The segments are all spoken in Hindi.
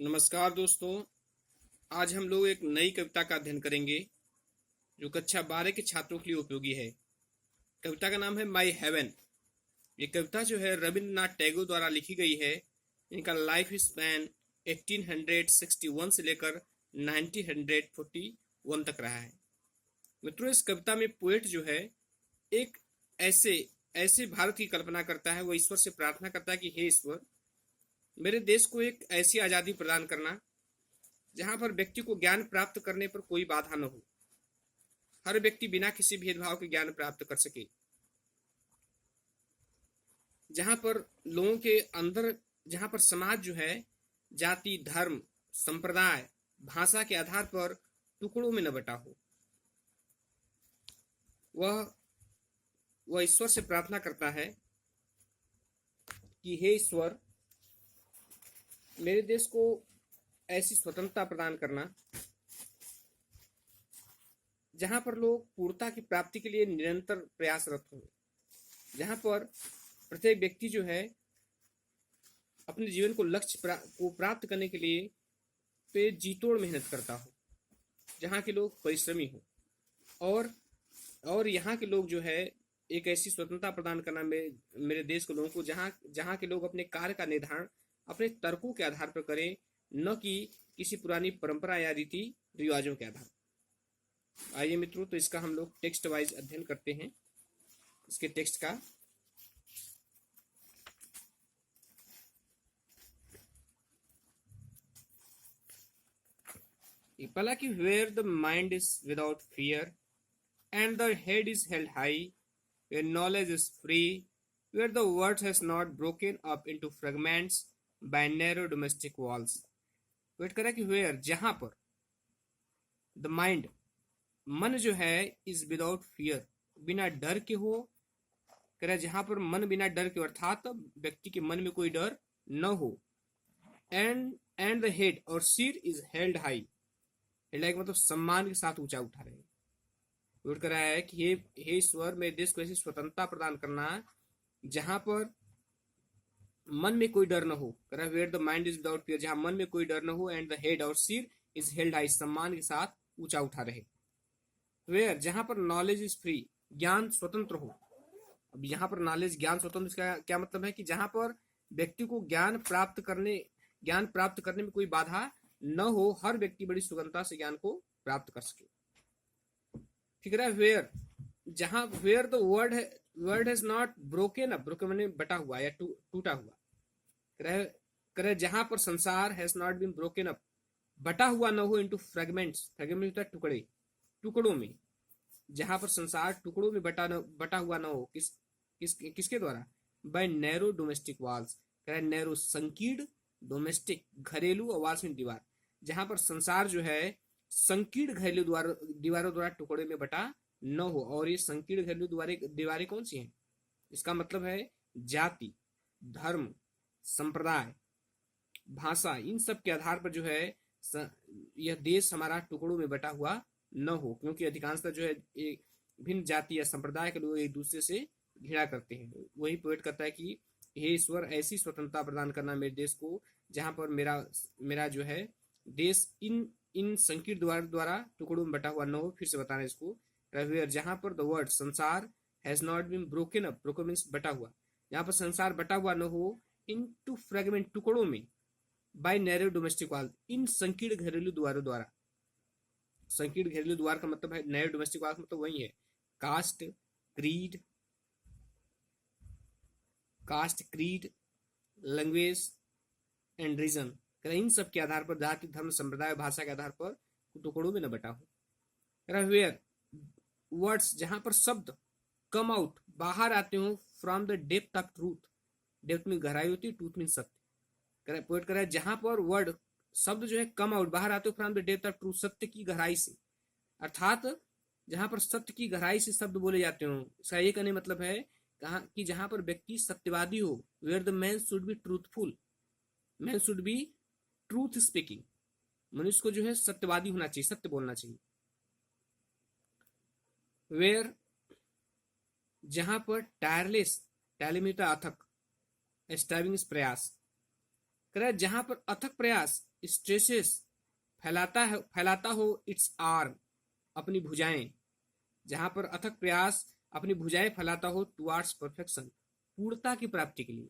नमस्कार दोस्तों। आज हम लोग एक नई कविता का अध्ययन करेंगे जो कक्षा 12 के छात्रों के लिए उपयोगी है। कविता का नाम है माई हेवन। ये कविता जो है रविंद्रनाथ टैगोर द्वारा लिखी गई है। इनका लाइफ स्पैन 1861 से लेकर 1941 तक रहा है। मित्रों, इस कविता में पोएट जो है एक ऐसे ऐसे भारत की कल्पना करता है। वो ईश्वर से प्रार्थना करता है कि हे ईश्वर, मेरे देश को एक ऐसी आज़ादी प्रदान करना जहां पर व्यक्ति को ज्ञान प्राप्त करने पर कोई बाधा न हो। हर व्यक्ति बिना किसी भेदभाव के ज्ञान प्राप्त कर सके। जहां पर लोगों के अंदर, जहां पर समाज जो है जाति, धर्म, संप्रदाय, भाषा के आधार पर टुकड़ों में न बटा हो। वह ईश्वर से प्रार्थना करता है कि हे ईश्वर, मेरे देश को ऐसी स्वतंत्रता प्रदान करना जहां पर लोग पूर्णता की प्राप्ति के लिए निरंतर प्रयासरत हो। जहां पर प्रत्येक व्यक्ति जो है अपने जीवन को लक्ष्य को प्राप्त करने के लिए पे जीतोड़ मेहनत करता हो। जहां के लोग परिश्रमी हो और यहाँ के लोग जो है एक ऐसी स्वतंत्रता प्रदान करना मेरे देश के लोगों को जहां के लोग अपने कार्य का निर्धारण अपने तर्कों के आधार पर करें, न कि किसी पुरानी परंपरा या रीति रिवाजों के आधार। आइए मित्रों, तो इसका हम लोग टेक्स्ट वाइज अध्ययन करते हैं। इसके टेक्स्ट का पहला कि where the mind is without fear and the head is held high, where knowledge is free, where the world has not broken up into fragments by narrow domestic walls. Wait करा कि वेयर, जहां पर, द माइंड, मन जो है, इज विदाउट फियर, बिना डर के हो। कह रहा है जहां पर मन बिना डर के, अर्थात व्यक्ति के मन में कोई डर न हो। एंड द हेड, और सिर, is held high. Held high मतलब सम्मान के साथ ऊंचा उठा रहे। वेट कर रहा है कि हे ईश्वर, मेरे देश को ऐसी स्वतंत्रता प्रदान करना जहां पर मन में कोई डर न हो। कह रहा है where the mind is without fear, जहां मन में कोई डर न हो। एंड द हेड, और सिर, इज हेल्ड हाई, सम्मान के साथ ऊंचा उठा रहे। वेयर, जहां पर नॉलेज इज फ्री, ज्ञान स्वतंत्र हो। अब यहाँ पर नॉलेज, ज्ञान स्वतंत्र का क्या मतलब है कि जहां पर व्यक्ति को ज्ञान प्राप्त करने में कोई बाधा न हो। हर व्यक्ति बड़ी सुगमता से ज्ञान को प्राप्त कर सके। ठीक है। वेयर, जहां, where the world has not broken up, broken मैंने बटा हुआ या टूटा हुआ। करे जहां पर संसार has not been broken up, बटा हुआ न हो, इनटू फ्रेगमेंट्स, फ्रेगमेंट होता है टुकड़े, टुकड़ों में। जहां पर संसार टुकड़ों में बटा हुआ न हो। किसके द्वारा? By narrow domestic walls. कह रहा है नैरो, संकीर्ण, डोमेस्टिक, घरेलू, और वॉल्स में दीवार। जहां पर संसार जो है संकीर्ण घरेलू दीवारों द्वारा टुकड़े में बटा न हो। और ये संकीर्ण घरेलू दीवारें कौन सी हैं? इसका मतलब है जाति, धर्म, संप्रदाय, भाषा, इन सब के आधार पर जो है यह देश हमारा टुकड़ों में बटा हुआ न हो। क्योंकि अधिकांशतः जो है एक भिन्न जाति या संप्रदाय के लोग एक दूसरे से घृणा करते हैं। वही पोएट कहता है कि हे ईश्वर, ऐसी स्वतंत्रता प्रदान करना मेरे देश को जहां पर मेरा जो है देश इन संकीर्ण द्वारा टुकड़ों में बटा हुआ न हो। फिर से बताना इसको, जहां पर द वर्ड, संसार, has not been broken up, broken means बटा हुआ, जहां पर संसार बटा हुआ न हो, इनटू फ्रेगमेंट, टुकड़ों में, बाय नैरो डोमेस्टिक वॉल, इन संकीर्ण घरेलू द्वारों द्वारा। संकीर्ण घरेलू द्वार का मतलब है, नैरो डोमेस्टिक वॉल मतलब वही है, caste, creed, language and region. इन सब के आधार पर, जाति, धर्म, संप्रदाय, भाषा के आधार पर टुकड़ों में न बटा हो। वेयर वर्ड्स, जहां पर शब्द कम आउट, बाहर आते हो, from the depth of truth, depth में गहराई होती है, ट्रूथ में सत्य। पोएट कर रहा है जहां पर वर्ड, शब्द जो है कम आउट, बाहर आते हो, from the depth of truth, सत्य की गहराई से। अर्थात जहां पर सत्य की गहराई से शब्द बोले जाते हो। इसका ये कहने मतलब है कहा कि जहां पर व्यक्ति सत्यवादी हो। Where the man should be truthful, man should be truth speaking, मनुष्य को जो है सत्यवादी होना चाहिए, सत्य बोलना चाहिए। वेयर, जहां पर टायरलेस, टैलेमिता अथक, स्ट्राइविंग प्रयास, कह रहा है जहां पर अथक प्रयास स्ट्रेसेस फैलाता हो इट्स आर्म, अपनी भुजाएं, जहां पर अथक प्रयास अपनी भुजाएं फैलाता हो टुवार्ड्स परफेक्शन, पूर्णता की प्राप्ति के लिए,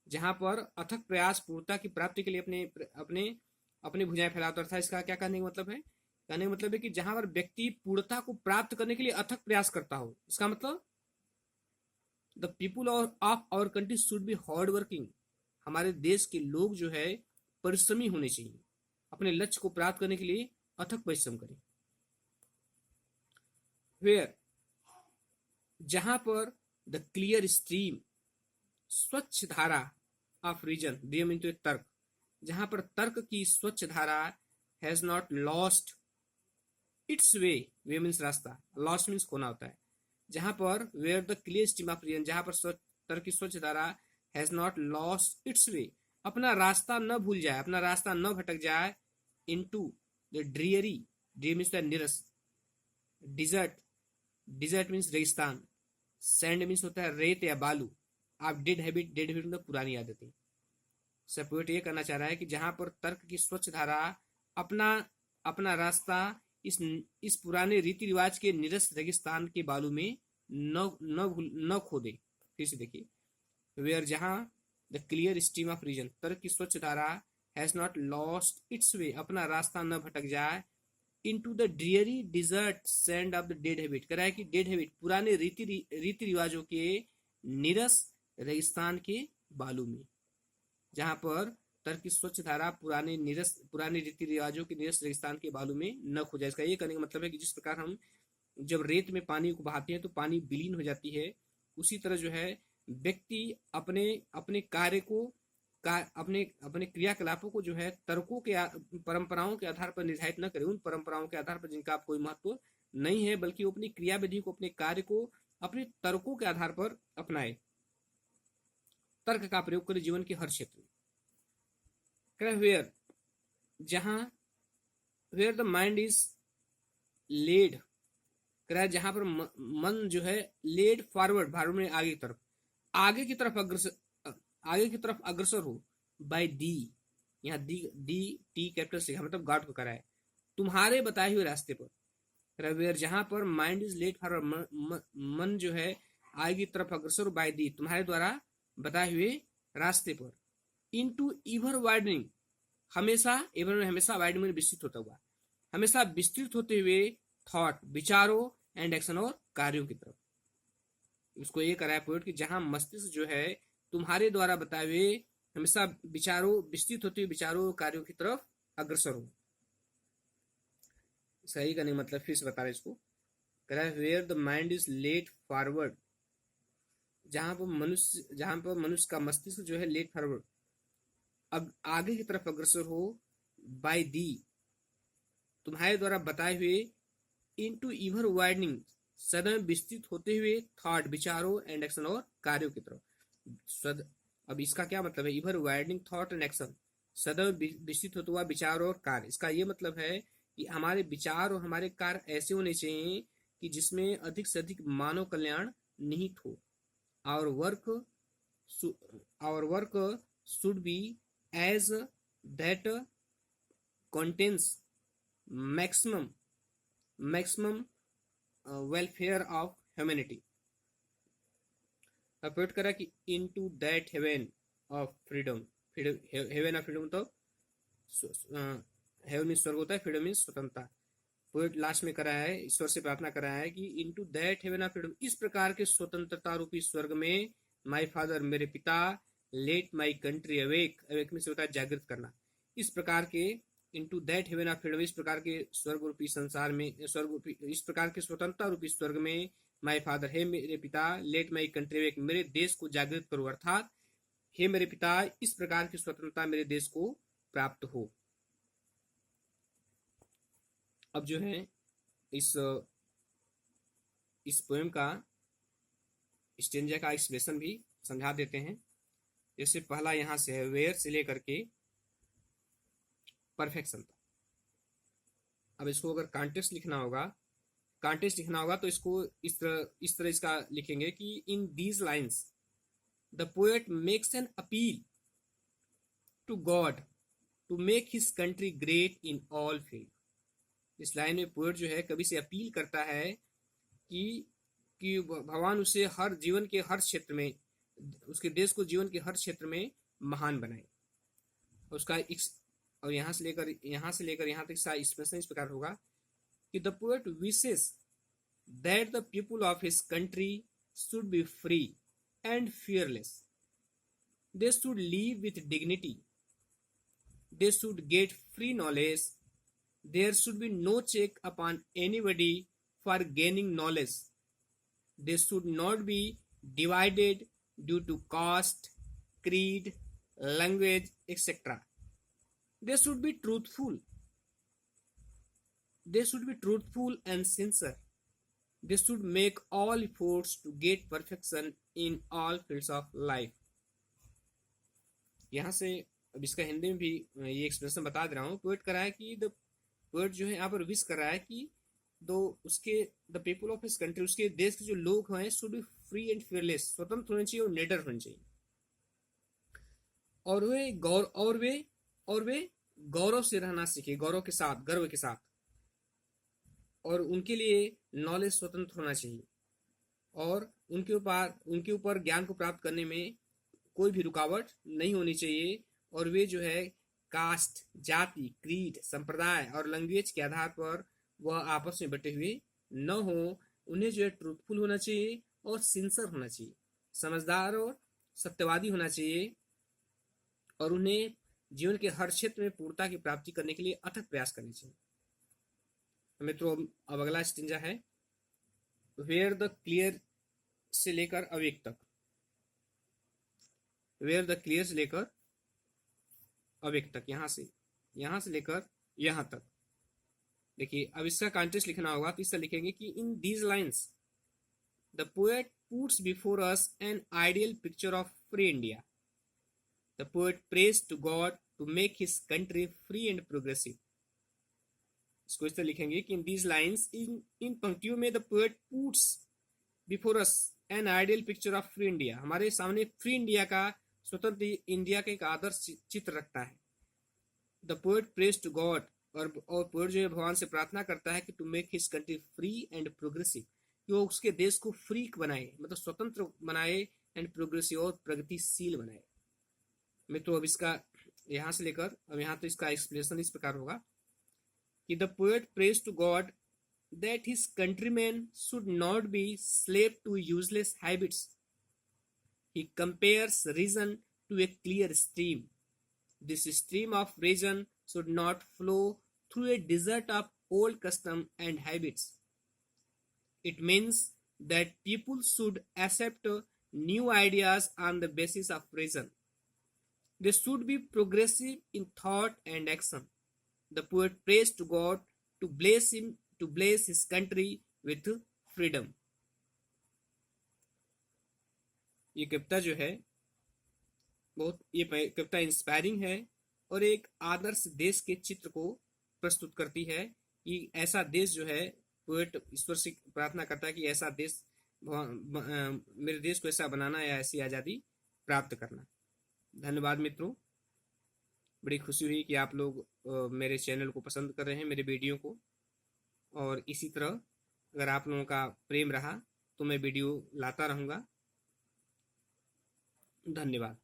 जहां पर अथक प्रयास पूर्णता की प्राप्ति के लिए अपने अपने अपनी भुजाएं फैलाता था। इसका क्या कहने का मतलब है? कहने का मतलब है कि जहां पर व्यक्ति पूर्णता को प्राप्त करने के लिए अथक प्रयास करता हो, इसका मतलब the people of our country should be hard working, हमारे देश के लोग जो है परिश्रमी होने चाहिए, अपने लक्ष्य को प्राप्त करने के लिए अथक परिश्रम करें। वेयर, जहां पर द क्लियर स्ट्रीम, स्वच्छ धारा ऑफ रीजन, रीजन इनटू तर्क, जहां पर तर्क की स्वच्छ धारा has not lost its way, way means रास्ता, लॉस्ट मीन्स खोना होता है, जहां पर where the clear stream of reason, जहां पर तर्क की स्वच्छ धारा has not lost its way, अपना रास्ता न भूल जाए, अपना रास्ता न भटक जाए, into the dreary, drear means the निरस, डिजर्ट, डिजर्ट मीन्स रेगिस्तान, सैंड मीन्स होता है रेत या बालू, आप डेड हैबिट, डेड हैबिट मतलब पुरानी आदतें। सपोर्ट ये करना चाह रहा है कि जहां पर तर्क की स्वच्छ धारा अपना अपना रास्ता इस पुराने रीति रिवाज के निरस रेगिस्तान के बालू में न खो दे। फिर से देखिए, वेयर, जहां the clear stream of reason, तर्क की स्वच्छ धारा has not lost its way, अपना रास्ता न भटक जाए, into the dreary desert sand of the dead habit, कह रहा है कि डेड हैबिट पुराने रीति रिवाजों के निरस रेगिस्तान के बालू में, जहां पर तर्क की स्वच्छ धारा पुराने रीति रिवाजों के निरस रेगिस्तान के बालू में न खो जाए। इसका ये कहने का मतलब है कि जिस प्रकार हम जब रेत में पानी को बहाते हैं तो पानी विलीन हो जाती है, उसी तरह जो है व्यक्ति अपने अपने कार्य को अपने अपने क्रियाकलापों को जो है तर्कों के परंपराओं के आधार पर निर्धारित न करे, उन परंपराओं के आधार पर जिनका कोई महत्व नहीं है, बल्कि वो अपनी क्रियाविधि को, अपने कार्य को अपने तर्कों के आधार पर अपनाए, तर्क का प्रयोग करे जीवन के हर क्षेत्र में। वेयर, जहां where the mind is led, जहां पर मन जो है लेड फॉरवर्ड, फॉरवर्ड में आगे की तरफ अग्रसर हो, बाय दी, यहाँ दी डी टी कैपिटल से मतलब गॉड को करा है, तुम्हारे बताए हुए रास्ते पर। वेयर, जहां पर माइंड इज लेड फॉरवर्ड, मन जो है आगे की तरफ अग्रसर, बाय दी, तुम्हारे द्वारा बताए हुए रास्ते पर, इनटू इवर वाइडनिंग, हमेशा एवर में हमेशा वाइडनिंग में विस्तृत होता हुआ, हमेशा विस्तृत होते हुए थॉट, विचारों एंड एक्शन और कार्यों की तरफ। उसको ये करा है पोएट कि जहां मस्तिष्क जो है तुम्हारे द्वारा बताए हुए हमेशा विचारों, विस्तृत होते हुए विचारों कार्यों की तरफ अग्रसर हो। सही करने मतलब फिर से बता रहे इसको, कह रहा है where the mind is led forward, जहां पर मनुष्य का मस्तिष्क जो है लेड फॉरवर्ड, अब आगे की तरफ अग्रसर हो, बाय दी, तुम्हारे द्वारा बताए हुए, इनटू इवर वाइडनिंग, सदैव विस्तृत होते हुए थॉट, विचारों एंड एक्शन और कार्यों की तरफ। अब इसका क्या मतलब है? इवर वाइडनिंग थॉट एंड एक्शन, सदैव विस्तृत होता हुआ विचार और कार्य। इसका ये मतलब है कि हमारे विचार और हमारे कार्य ऐसे होने चाहिए कि जिसमें अधिक से अधिक मानव कल्याण निहित हो। Our work should be as that contains maximum welfare of humanity। Poet करा कि into that heaven of freedom, heaven of freedom तो हेवन मीन्स स्वर्ग होता है, फ्रीडम मीन्स स्वतंत्रता। पोएट लास्ट में करा है, ईश्वर से प्रार्थना करा है कि into that heaven of freedom, इस प्रकार के स्वतंत्रता रूपी स्वर्ग में, माय फादर, मेरे पिता, let my country awake, awake means होता है जागृत करना, इस प्रकार के into that heaven of freedom, इस प्रकार के स्वर्ग रूपी संसार में, इस प्रकार के स्वतंत्रता रूपी स्वर्ग में, माय फादर, हे मेरे पिता, लेट माय कंट्री अवेक, मेरे देश को जागृत करो, अर्थात हे मेरे पिता, इस प्रकार की स्वतंत्रता मेरे देश को प्राप्त हो। अब जो है इस पोएम का स्टेंजा का एक्सप्रेशन भी समझा देते हैं। जैसे पहला यहां से है, वेयर से लेकर के परफेक्शन तक। अब इसको अगर कॉन्टेक्स्ट लिखना होगा तो इसको इस तरह इसका लिखेंगे कि in these lines the poet makes an appeal to God to make his country great in all field. इस लाइन में पोएट जो है कवि से अपील करता है कि भगवान उसे हर जीवन के हर क्षेत्र में, उसके देश को जीवन के हर क्षेत्र में महान बनाए। उसका और यहाँ से लेकर यहाँ तक इसका एक्सप्रेशन इस प्रकार होगा कि the poet wishes that the people of his country should B free and fearless. They should live with dignity. They should get free knowledge. There should be no check upon anybody for gaining knowledge. They should not be divided due to caste, creed, language, etc. They should be truthful. They should be truthful and sincere. They should make all efforts to get perfection in all fields of life. यहाँ से अब इसका हिंदी में भी ये एक्सप्रेशन बता दे रहा हूँ। पोएट कर रहा है कि द पोएट जो है यहाँ पर विश कर रहा है कि the people of his country, उसके देश के जो लोग हैं, should be free and fearless, स्वतंत्र होने चाहिए और निडर होने चाहिए, और वे गौरव से रहना सीखे, गर्व के साथ, और उनके लिए नॉलेज स्वतंत्र होना चाहिए, और उनके ऊपर ज्ञान को प्राप्त करने में कोई भी रुकावट नहीं होनी चाहिए, और वे जो है कास्ट, जाति, क्रीड, संप्रदाय और लैंग्वेज के आधार पर वह आपस में बटे हुए न हो। उन्हें जो है ट्रूथफुल होना चाहिए और सिंसियर होना चाहिए, समझदार और सत्यवादी होना चाहिए, और उन्हें जीवन के हर क्षेत्र में पूर्णता की प्राप्ति करने के लिए अथक प्रयास करने चाहिए। मित्रों, अब अगला स्टेंजा है वेयर द क्लियर से लेकर अवेक तक। वेयर द क्लियर से लेकर अवेक तक, यहाँ से लेकर यहाँ तक। देखिए, अब इसका कॉन्टेक्स्ट लिखना होगा, तो इससे लिखेंगे कि in these lines the poet puts before us an ideal picture of free India. The poet prays to God to make his country free and progressive. इसको इस तरह लिखेंगे कि इन दीज लाइन्स, इन पंक्तियों में the poet puts before us an ideal picture of free India, हमारे सामने फ्री इंडिया का, स्वतंत्र इंडिया का एक आदर्श चित्र रखता है। The poet prays to God, और पोएट जो है भगवान से प्रार्थना करता है कि to make his country free and progressive, कि वो उसके देश को फ्री बनाए, मतलब स्वतंत्र बनाए, एंड प्रोग्रेसिव और प्रगतिशील बनाए। मित्रों, अब इसका यहाँ से लेकर अब यहाँ तो इसका एक्सप्लेनेशन इस प्रकार होगा कि the poet prays to God that his countrymen should not be slave to useless habits. He compares reason to a clear stream. This stream of reason should not flow through a desert of old custom and habits. It means that people should accept new ideas on the basis of reason. They should be progressive in thought and action. The poet prays to God to bless his country with freedom. ये कविता जो है ये कविता इंस्पायरिंग है और एक आदर्श देश के चित्र को प्रस्तुत करती है कि ऐसा देश जो है, पोएट ईश्वर से प्रार्थना करता है कि ऐसा देश, मेरे देश को ऐसा बनाना या ऐसी आज़ादी प्राप्त करना। धन्यवाद मित्रों, बड़ी खुशी हुई कि आप लोग मेरे चैनल को पसंद कर रहे हैं, मेरे वीडियो को, और इसी तरह अगर आप लोगों का प्रेम रहा तो मैं वीडियो लाता रहूँगा। धन्यवाद।